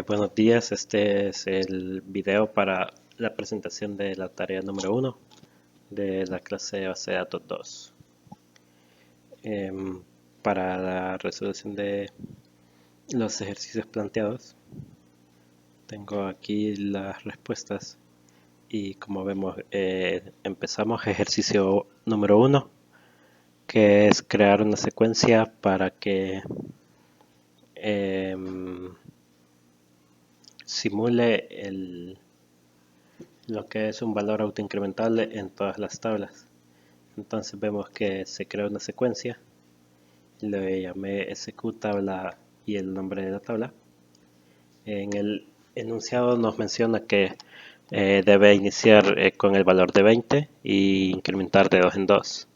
Buenos días, este es el video para la presentación de la tarea número 1 de la clase Base de Datos 2. Para la resolución de los ejercicios planteados, tengo aquí las respuestas y como vemos empezamos ejercicio número 1, que es crear una secuencia para que simule lo que es un valor autoincrementable en todas las tablas. Entonces vemos que se crea una secuencia, le llamé SQ tabla y el nombre de la tabla. En el enunciado nos menciona que debe iniciar con el valor de 20 y incrementar de 2 en 2.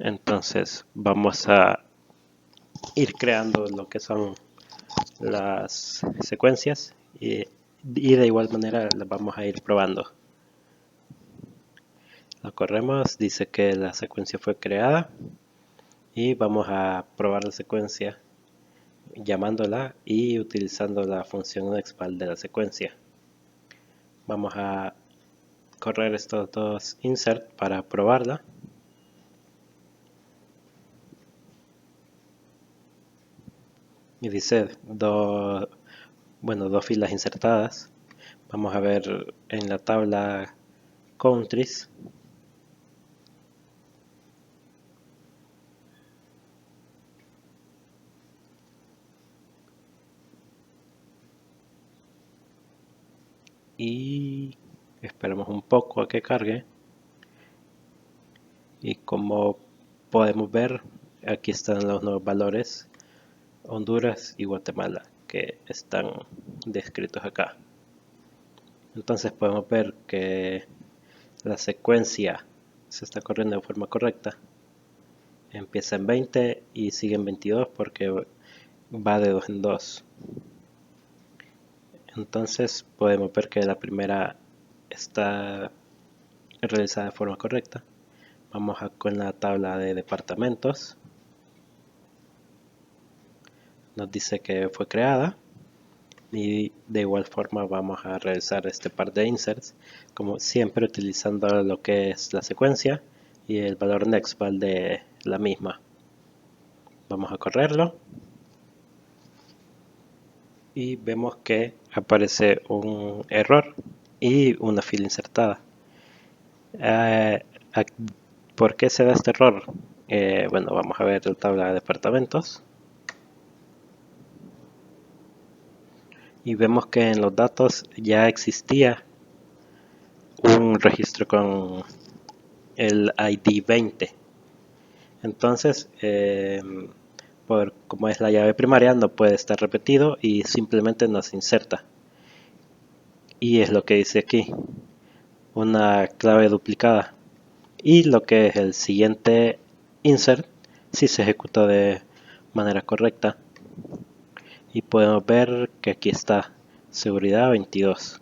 Entonces vamos a ir creando lo que son las secuencias y de igual manera las vamos a ir probando. Lo corremos, dice que la secuencia fue creada y vamos a probar la secuencia llamándola y utilizando la función nextval de la secuencia. Vamos a correr estos dos insert para probarla. Y dice dos filas insertadas. Vamos a ver en la tabla countries. Y esperamos un poco a que cargue. Y como podemos ver, aquí están los nuevos valores Honduras y Guatemala que están descritos acá. Entonces podemos ver que la secuencia se está corriendo de forma correcta. Empieza en 20 y sigue en 22 porque va de 2 en 2. Entonces podemos ver que la primera está realizada de forma correcta. Vamos con la tabla de departamentos. Nos dice que fue creada. Y de igual forma vamos a realizar este par de inserts, como siempre utilizando lo que es la secuencia y el valor nextval de la misma. Vamos a correrlo y vemos que aparece un error y una fila insertada. ¿Por qué se da este error? Bueno, vamos a ver la tabla de departamentos. Y vemos que en los datos ya existía un registro con el ID 20. Entonces, como es la llave primaria, no puede estar repetido y simplemente nos inserta. Y es lo que dice aquí, una clave duplicada. Y lo que es el siguiente insert, si se ejecuta de manera correcta. Y podemos ver que aquí está seguridad 22,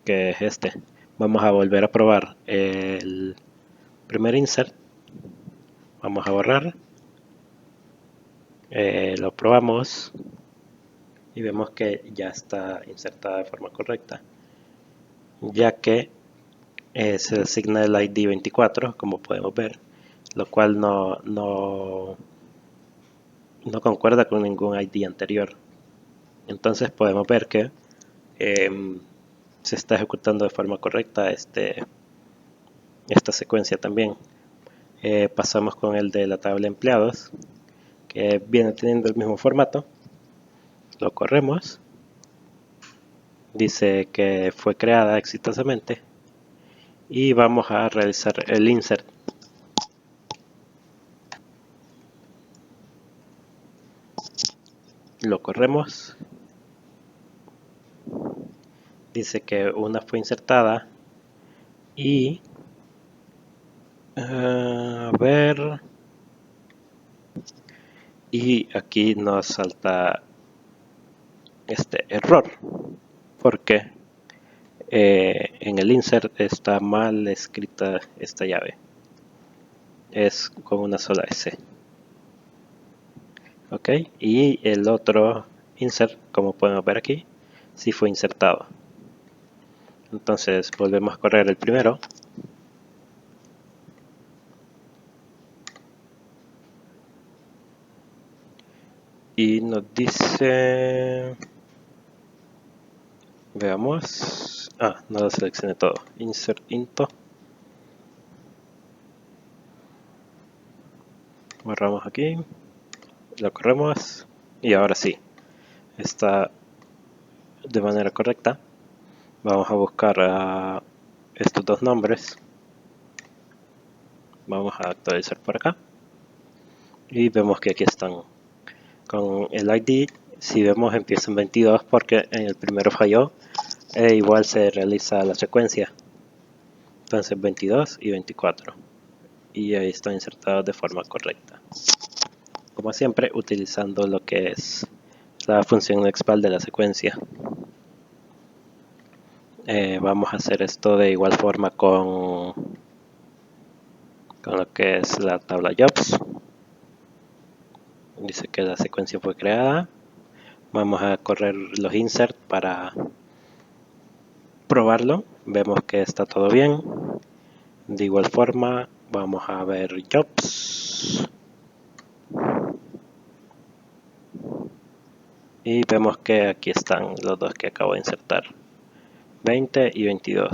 que es este. Vamos a volver a probar el primer insert. Vamos a borrar. Lo probamos y vemos que ya está insertada de forma correcta, ya que se designa el ID 24, como podemos ver, lo cual no concuerda con ningún ID anterior. Entonces podemos ver que se está ejecutando de forma correcta esta secuencia también. Pasamos con el de la tabla empleados, que viene teniendo el mismo formato. Lo corremos. Dice que fue creada exitosamente. Y vamos a realizar el insert. Lo corremos. Dice que una fue insertada. Y a ver. Y aquí nos salta este error. Porque en el insert está mal escrita esta llave. Es con una sola S. Ok, y el otro insert, como podemos ver aquí, sí fue insertado. Entonces volvemos a correr el primero. Y nos dice, veamos, no lo seleccioné todo, insert into, borramos aquí, lo corremos y ahora sí, está de manera correcta. Vamos a buscar a estos dos nombres, vamos a actualizar por acá y vemos que aquí están con el ID. Si vemos empieza en 22 porque en el primero falló, e igual se realiza la secuencia, entonces 22 y 24 y ahí están insertados de forma correcta, como siempre utilizando lo que es la función nextval de la secuencia. Vamos a hacer esto de igual forma con lo que es la tabla jobs. Dice que la secuencia fue creada. Vamos a correr los insert para probarlo. Vemos que está todo bien. De igual forma vamos a ver jobs y vemos que aquí están los dos que acabo de insertar, 20 y 22.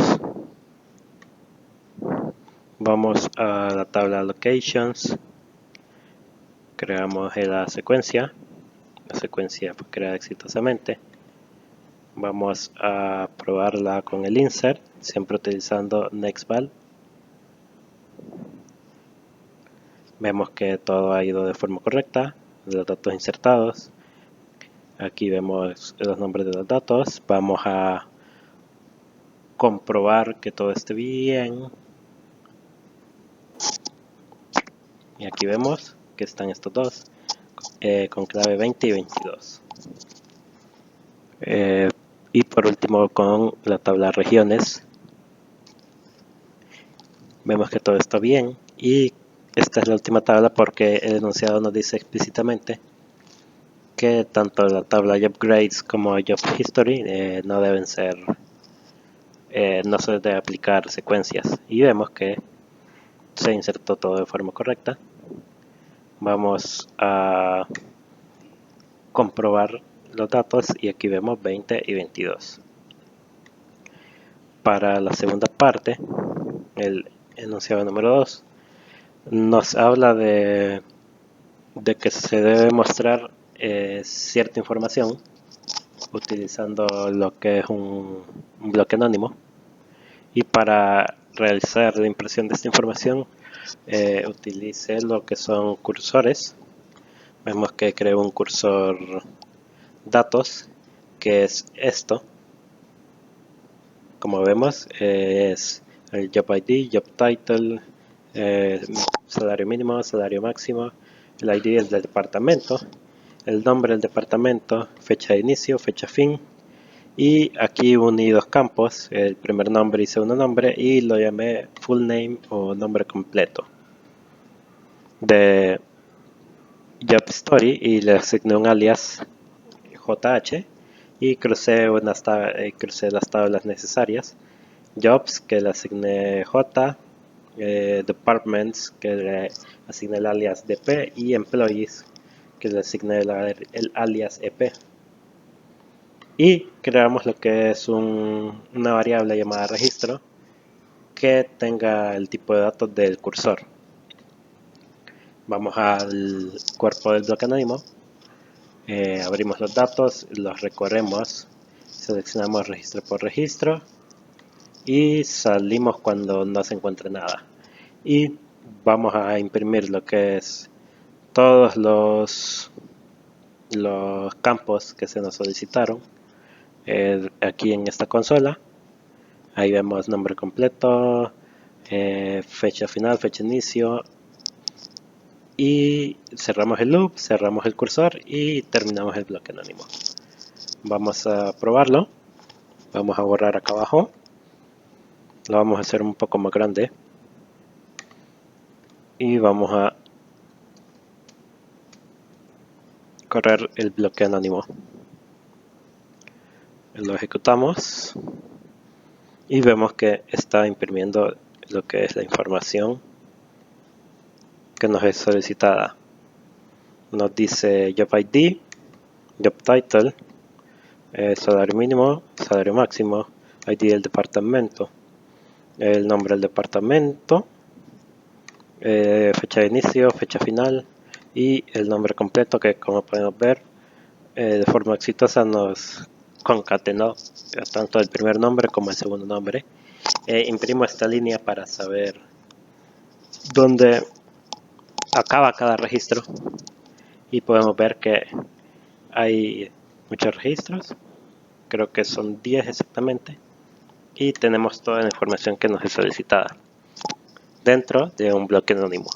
Vamos a la tabla locations, creamos la secuencia fue creada exitosamente. Vamos a probarla con el insert, siempre utilizando nextval. Vemos que todo ha ido de forma correcta, los datos insertados. Aquí vemos los nombres de los datos. Vamos a comprobar que todo esté bien. Y aquí vemos que están estos dos con clave 20 y 22. Y por último con la tabla regiones. Vemos que todo está bien. Y esta es la última tabla porque el enunciado nos dice explícitamente que tanto la tabla job grades como job history no deben ser, no se debe aplicar secuencias. Y vemos que se insertó todo de forma correcta. Vamos a comprobar los datos y aquí vemos 20 y 22. Para la segunda parte, el enunciado número 2 nos habla de que se debe mostrar cierta información utilizando lo que es un bloque anónimo, y para realizar la impresión de esta información utilice lo que son cursores. Vemos que creo un cursor datos, que es esto. Como vemos es el job ID, job title, salario mínimo, salario máximo, el ID del departamento, el nombre del departamento, fecha de inicio, fecha fin, y aquí uní dos campos, el primer nombre y segundo nombre, y lo llamé full name o nombre completo de job story y le asigné un alias JH y crucé las tablas necesarias. Jobs, que le asigné J, Departments, que le asigné el alias DP, y Employees, que le asigné el alias EP. Y creamos lo que es una variable llamada registro que tenga el tipo de datos del cursor. Vamos al cuerpo del bloque anónimo, abrimos los datos, los recorremos, seleccionamos registro por registro y salimos cuando no se encuentre nada. Y vamos a imprimir lo que es todos los campos que se nos solicitaron aquí en esta consola. Ahí vemos nombre completo, fecha final, fecha inicio, y cerramos el loop, cerramos el cursor y terminamos el bloque anónimo. Vamos a probarlo. Vamos a borrar acá abajo, lo vamos a hacer un poco más grande y vamos a correr el bloque anónimo. Lo ejecutamos y vemos que está imprimiendo lo que es la información que nos es solicitada. Nos dice Job ID, Job Title, salario mínimo, salario máximo, ID del departamento, el nombre del departamento, fecha de inicio, fecha final y el nombre completo, que como podemos ver de forma exitosa nos concatenó tanto el primer nombre como el segundo nombre. Imprimo esta línea para saber dónde acaba cada registro y podemos ver que hay muchos registros, creo que son 10 exactamente, y tenemos toda la información que nos es solicitada dentro de un bloque anónimo.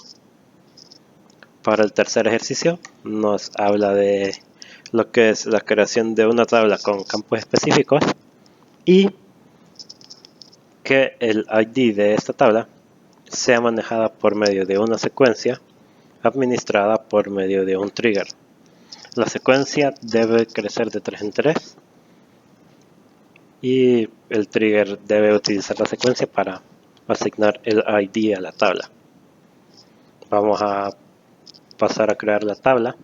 Para el tercer ejercicio nos habla de lo que es la creación de una tabla con campos específicos y que el ID de esta tabla sea manejada por medio de una secuencia administrada por medio de un trigger. La secuencia debe crecer de 3 en 3 y el trigger debe utilizar la secuencia para asignar el ID a la tabla. Vamos a pasar a crear la tabla.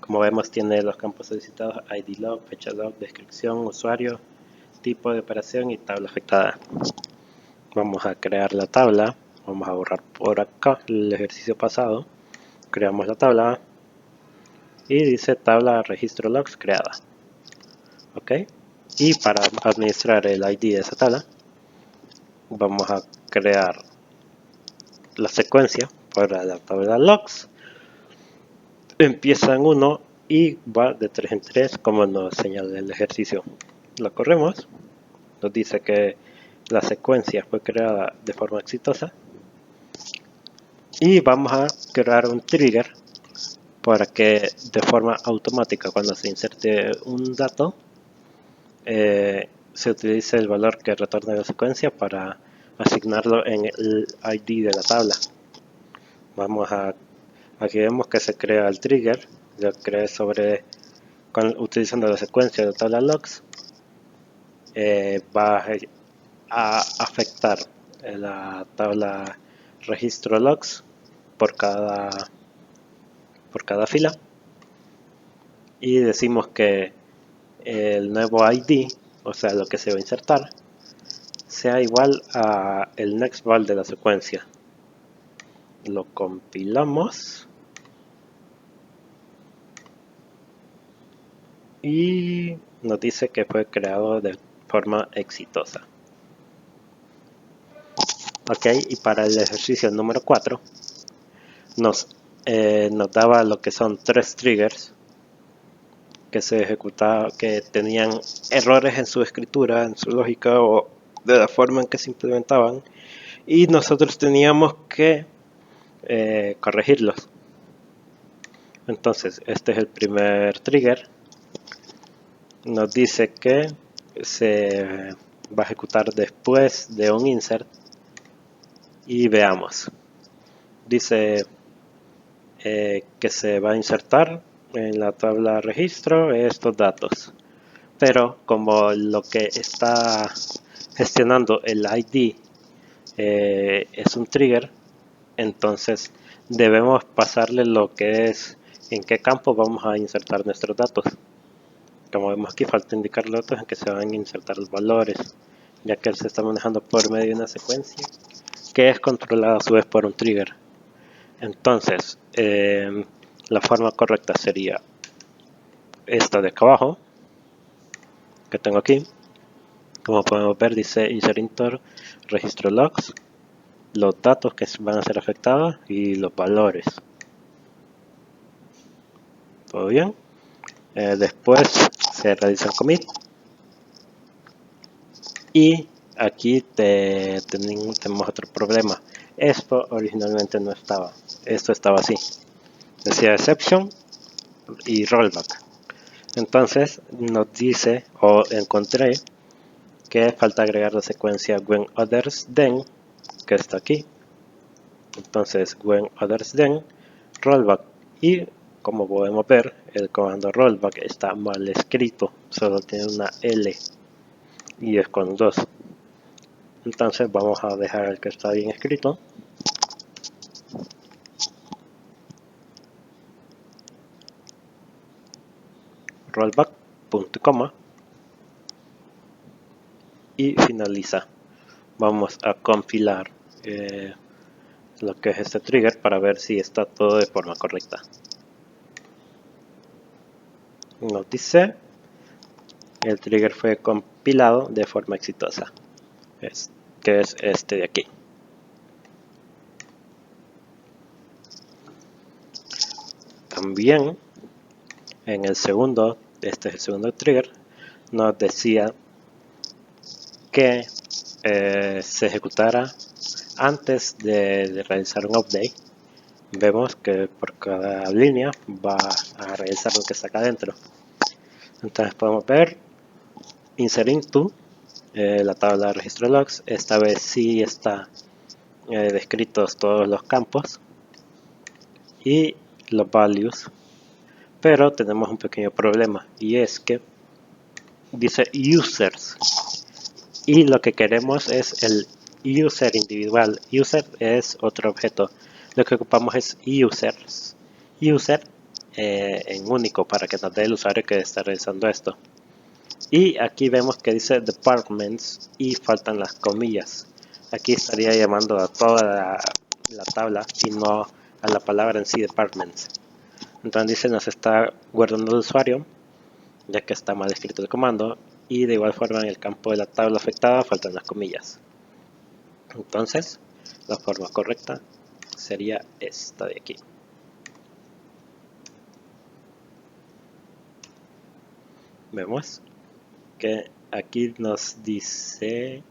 Como vemos, tiene los campos solicitados: ID log, fecha log, descripción, usuario, tipo de operación y tabla afectada. Vamos a crear la tabla. Vamos a borrar por acá el ejercicio pasado. Creamos la tabla y dice tabla registro logs creada. Ok, y para administrar el ID de esa tabla vamos a crear la secuencia para la tabla logs. Empieza en 1 y va de 3 en 3 como nos señala el ejercicio. Lo corremos, nos dice que la secuencia fue creada de forma exitosa y vamos a crear un trigger para que de forma automática, cuando se inserte un dato, se utilice el valor que retorna la secuencia para asignarlo en el ID de la tabla. Aquí vemos que se crea el trigger. Lo creé utilizando la secuencia de tabla logs. Va a afectar la tabla registro logs por cada fila, y decimos que el nuevo ID, o sea lo que se va a insertar, sea igual a el next val de la secuencia. Lo compilamos y nos dice que fue creado de forma exitosa. Ok, y para el ejercicio número 4 nos daba lo que son 3 triggers que se ejecutaba, que tenían errores en su escritura, en su lógica o de la forma en que se implementaban, y nosotros teníamos que corregirlos. Entonces este es el primer trigger. Nos dice que se va a ejecutar después de un insert y veamos. Dice que se va a insertar en la tabla registro estos datos, pero como lo que está gestionando el ID es un trigger, entonces debemos pasarle lo que es en qué campo vamos a insertar nuestros datos. Como vemos aquí, falta indicar los datos en que se van a insertar los valores, ya que él se está manejando por medio de una secuencia que es controlada a su vez por un trigger. Entonces la forma correcta sería esta de acá abajo que tengo aquí. Como podemos ver, dice insert registro logs, los datos que van a ser afectados y los valores. ¿Todo bien? Después se realiza el commit y aquí tenemos otro problema. Esto originalmente no estaba, esto estaba así, decía exception y rollback. Entonces nos dice, o encontré, que falta agregar la secuencia when others then, que está aquí. Entonces when others then rollback, y como podemos ver, el comando rollback está mal escrito, solo tiene una L y es con 2. Entonces vamos a dejar el que está bien escrito. Rollback, punto y coma, y finaliza. Vamos a compilar lo que es este trigger para ver si está todo de forma correcta. Nos dice el trigger fue compilado de forma exitosa, que es este de aquí. También en el segundo, este es el segundo trigger, nos decía que se ejecutara antes de realizar un update. Vemos que por cada línea va a realizar lo que está acá adentro. Entonces podemos ver insert into la tabla de registro logs. Esta vez sí está descritos todos los campos y los values, pero tenemos un pequeño problema, y es que dice users y lo que queremos es el user individual. User es otro objeto, lo que ocupamos es users, user en único, para que nos dé el usuario que está realizando esto. Y aquí vemos que dice departments y faltan las comillas. Aquí estaría llamando a toda la tabla y no a la palabra en sí, departments. Entonces dice nos está guardando el usuario, ya que está mal escrito el comando, y de igual forma en el campo de la tabla afectada faltan las comillas. Entonces la forma correcta sería esta de aquí. Vemos que aquí nos dice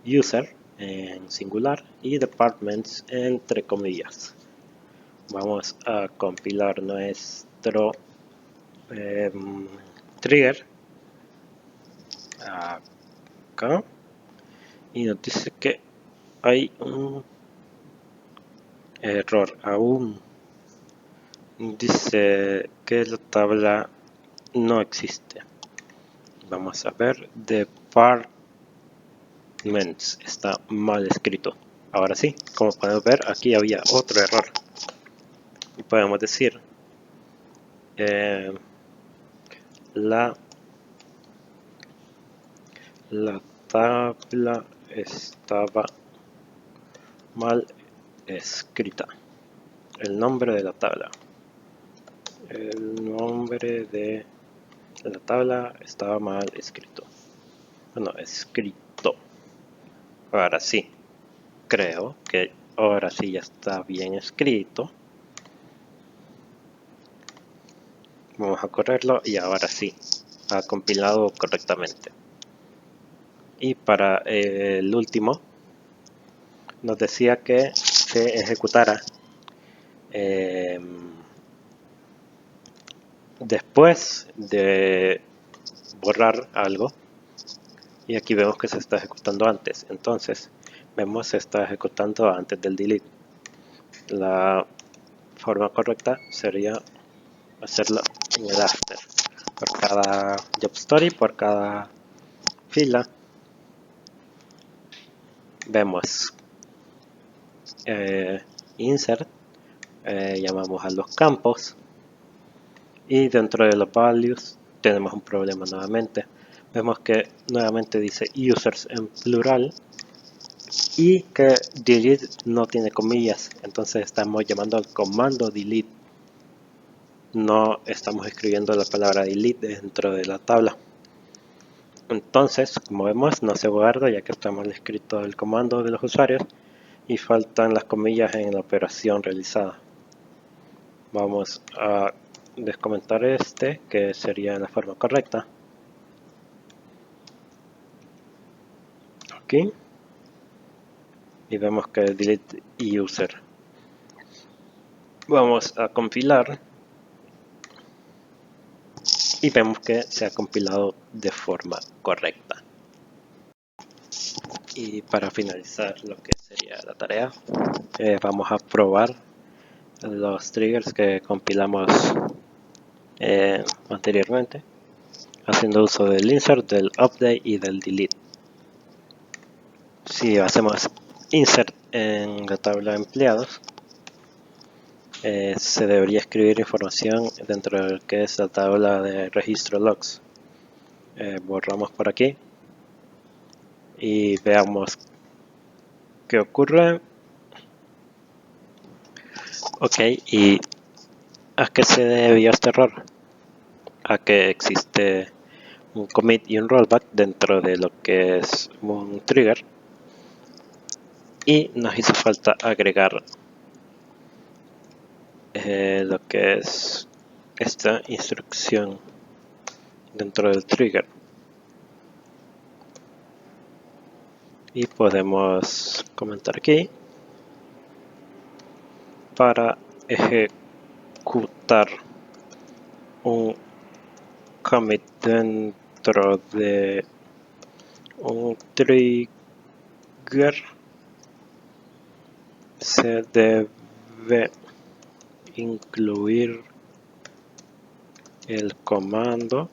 user en singular y departments entre comillas. Vamos a compilar nuestro trigger acá y nos dice que hay un error aún. Dice que la tabla no existe. Vamos a ver, departments está mal escrito. Ahora sí, como podemos ver, aquí había otro error. Y podemos decir la tabla estaba mal escrita. El nombre de la tabla. El nombre de la tabla estaba mal escrito. Bueno, escrito. Ahora sí. Creo que ahora sí ya está bien escrito. Vamos a correrlo y ahora sí. Ha compilado correctamente. Y para el último, nos decía que se ejecutara después de borrar algo, y aquí vemos que se está ejecutando antes. Entonces vemos se está ejecutando antes del delete. La forma correcta sería hacerlo en el after, por cada job story, por cada fila. Vemos insert, llamamos a los campos, y dentro de los values tenemos un problema nuevamente. Vemos que nuevamente dice users en plural y que delete no tiene comillas, entonces estamos llamando al comando delete, no estamos escribiendo la palabra delete dentro de la tabla. Entonces, como vemos, no se guarda ya que está mal escrito el comando de los usuarios y faltan las comillas en la operación realizada. Vamos a descomentar este, que sería la forma correcta. Aquí. Y vemos que delete user. Vamos a compilar. Y vemos que se ha compilado de forma correcta. Y para finalizar lo que sería la tarea, vamos a probar los triggers que compilamos anteriormente, haciendo uso del insert, del update y del delete. Si hacemos insert en la tabla de empleados, se debería escribir información dentro de lo que es la tabla de registro logs. Borramos por aquí y veamos qué ocurre. Ok, ¿y a qué se debió este error? A que existe un commit y un rollback dentro de lo que es un trigger, y nos hizo falta agregar lo que es esta instrucción dentro del trigger, y podemos comentar aquí para ejecutar un commit dentro de un trigger. Se debe incluir el comando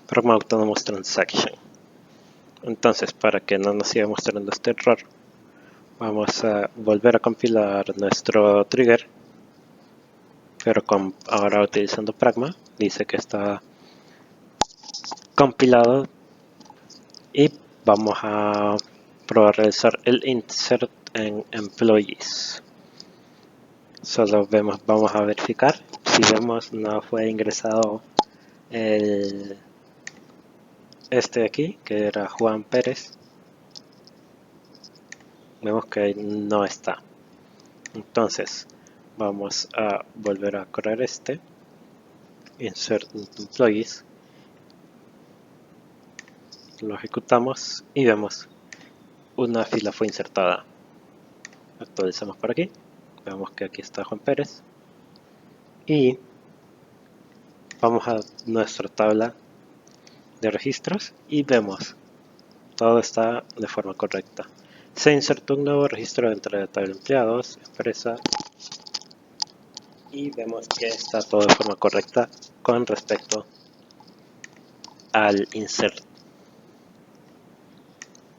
from autonomous transaction. Entonces, para que no nos siga mostrando este error, vamos a volver a compilar nuestro trigger, pero ahora utilizando Pragma. Dice que está compilado, y vamos a probar a realizar el insert en employees. Solo vamos a verificar. Si vemos no fue ingresado este de aquí, que era Juan Pérez, vemos que no está. Entonces vamos a volver a correr este insert employees, lo ejecutamos y vemos una fila fue insertada. Actualizamos por aquí, vemos que aquí está Juan Pérez, y vamos a nuestra tabla de registros y vemos todo está de forma correcta. Se insertó un nuevo registro dentro de la tabla de empleados, empresa, y vemos que está todo de forma correcta con respecto al insert.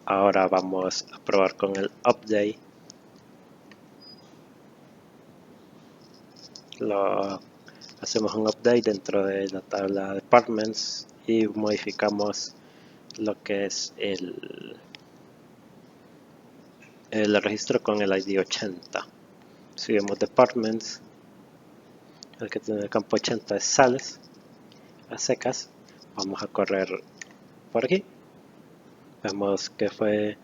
Ahora vamos a probar con el update. Hacemos un update dentro de la tabla departments y modificamos lo que es el registro con el ID 80. Si vemos departments, el que tiene el campo 80 es sales a secas. Vamos a correr por aquí, vemos que fue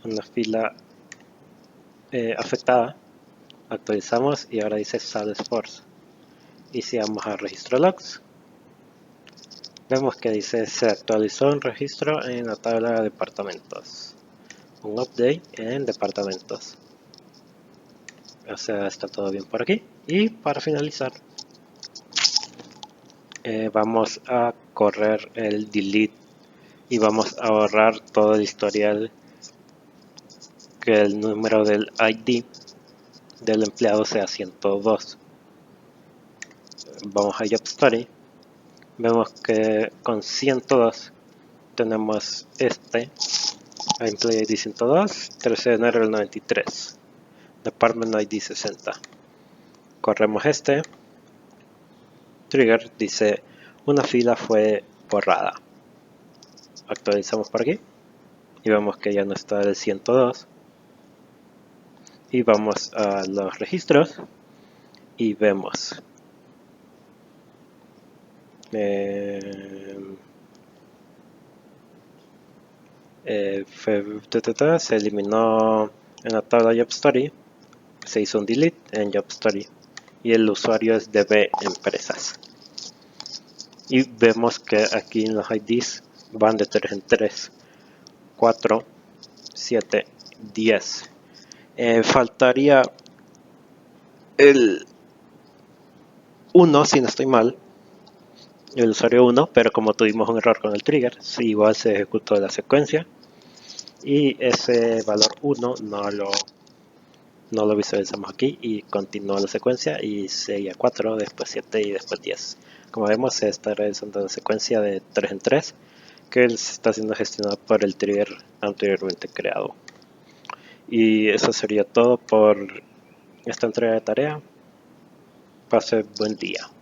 una fila afectada. Actualizamos y ahora dice Salesforce. Y si vamos a registro logs, vemos que dice se actualizó un registro en la tabla de departamentos, un update en departamentos. O sea, está todo bien por aquí. Y para finalizar, vamos a correr el delete y vamos a borrar todo el historial, que el número del ID del empleado sea 102. Vamos a JobStudy, vemos que con 102 tenemos este Employee ID 102, 13 de enero del 93, Department ID 60. Corremos este trigger, dice una fila fue borrada. Actualizamos por aquí y vemos que ya no está el 102. Y vamos a los registros y vemos se eliminó en la tabla JobStudy, se hizo un delete en JobStudy y el usuario es DB Empresas. Y vemos que aquí en los IDs van de 3 en 3, 4, 7, 10. Faltaría el 1 si no estoy mal, el usuario 1, pero como tuvimos un error con el trigger, sí, igual se ejecutó la secuencia y ese valor 1 no no lo visualizamos aquí y continúa la secuencia y sería 4, después 7 y después 10. Como vemos, se está realizando la secuencia de 3 en 3 que se está siendo gestionada por el trigger anteriormente creado. Y eso sería todo por esta entrega de tarea. Pase buen día.